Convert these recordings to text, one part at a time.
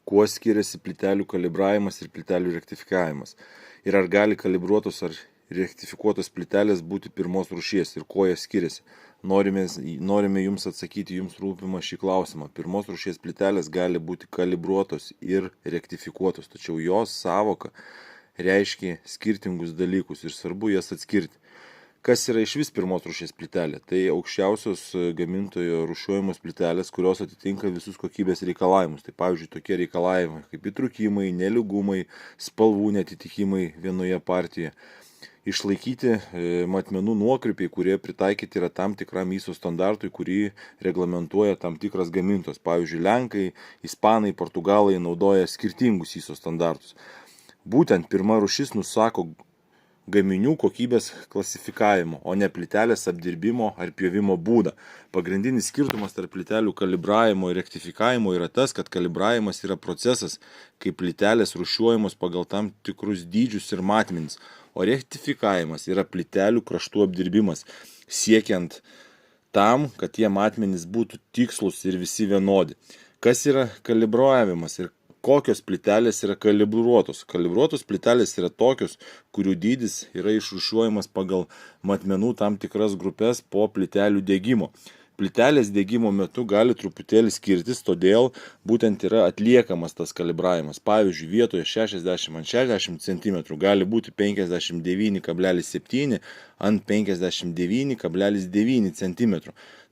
Kuo skiriasi plytelių kalibravimas ir plytelių rektifikavimas? Ir ar gali kalibruotos ar rektifikuotos plytelės būti pirmos rūšies ir kuo jie skiriasi? Norime jums atsakyti jums rūpimą šį klausimą. Pirmos rūšies plytelės gali būti kalibruotos ir rektifikuotos, tačiau jos sąvoka reiškia skirtingus dalykus ir svarbu jas atskirti. Kas yra iš vis pirmos rūšies plytelė? Tai aukščiausios gamintojo rūšiuojamos plytelės, kurios atitinka visus kokybės reikalavimus. Tai pavyzdžiui, tokie reikalavimai kaip įtrūkimai, nelygumai, spalvų netitikimai vienoje partijoje. Išlaikyti matmenų nuokrypiai, kurie pritaikyti yra tam tikram ISO standartui, kurį reglamentuoja tam tikras gamintojas. Pavyzdžiui, lenkai, ispanai, portugalai naudoja skirtingus ISO standartus. Būtent pirma rūšis nusako gaminių kokybės klasifikavimo, o ne plytelės apdirbimo ar pjovimo būdą. Pagrindinis skirtumas tarp plytelių kalibravimo ir rektifikavimo yra tas, kad kalibravimas yra procesas, kai plytelės rūšiuojamos pagal tam tikrus dydžius ir matmenis, o rektifikavimas yra plytelių kraštų apdirbimas, siekiant tam, kad tie matmenys būtų tikslus ir visi vienodi. Kas yra kalibravimas ir kokios plytelės yra kalibruotos? Kalibruotos plytelės yra tokios, kurių dydis yra išrūšiuojamas pagal matmenų tam tikras grupės po plytelių degimo. Plytelės degimo metu gali truputėlį skirtis, todėl būtent yra atliekamas tas kalibravimas. Pavyzdžiui, vietoje 60x60 cm gali būti 59,7 ant 59,9 cm.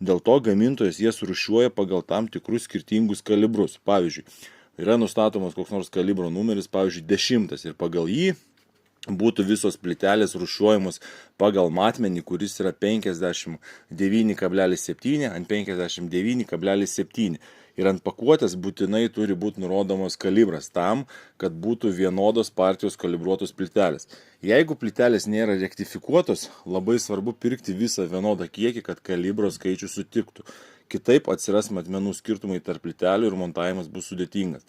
Dėl to gamintojas jas rūšiuoja pagal tam tikrus skirtingus kalibrus. Pavyzdžiui, yra nustatomas koks nors kalibro numeris, pavyzdžiui, 10 ir pagal jį būtų visos plytelės rūšiuojamos pagal matmenį, kuris yra 59,7 ant 59,7 ir ant pakuotės būtinai turi būti nurodomas kalibras tam, kad būtų vienodos partijos kalibruotos plytelės. Jeigu plytelės nėra rektifikuotos, labai svarbu pirkti visą vienodą kiekį, kad kalibro skaičius sutiktų. Kitaip atsiras matmenų skirtumai tarp plytelių ir montavimas bus sudėtingas.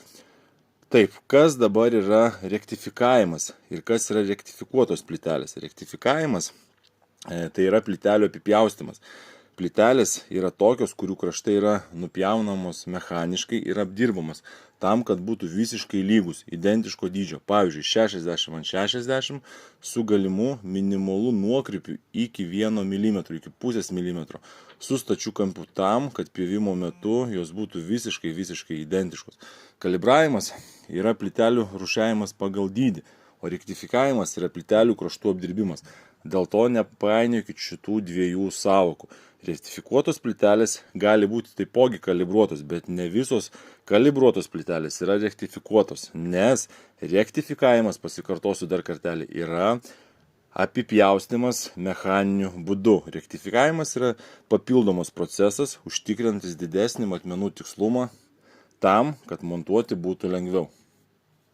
Taip, kas dabar yra rektifikavimas ir kas yra rektifikuotos plytelės? Rektifikavimas tai yra plytelių apipjaustymas. Plytelės yra tokios, kurių kraštai yra nupjaunamos mechaniškai ir apdirbamos tam, kad būtų visiškai lygus, identiško dydžio. Pavyzdžiui, 60x60 su galimu minimalu nuokrypiu iki 1 mm, iki pusės milimetro, su stačiu kampu tam, kad pjovimo metu jos būtų visiškai identiškos. Kalibravimas yra plytelių rūšiavimas pagal dydį, o rektifikavimas yra plytelių kraštų apdirbimas. Dėl to nepainiokit šitų dviejų sąvokų. Rektifikuotos plytelės gali būti taipogi kalibruotos, bet ne visos kalibruotos plytelės yra rektifikuotos, nes rektifikavimas, pasikartosiu dar kartelį, yra apipjaustymas mechaniniu būdu. Rektifikavimas yra papildomas procesas, užtikrinantis didesnį matmenų tikslumą tam, kad montuoti būtų lengviau.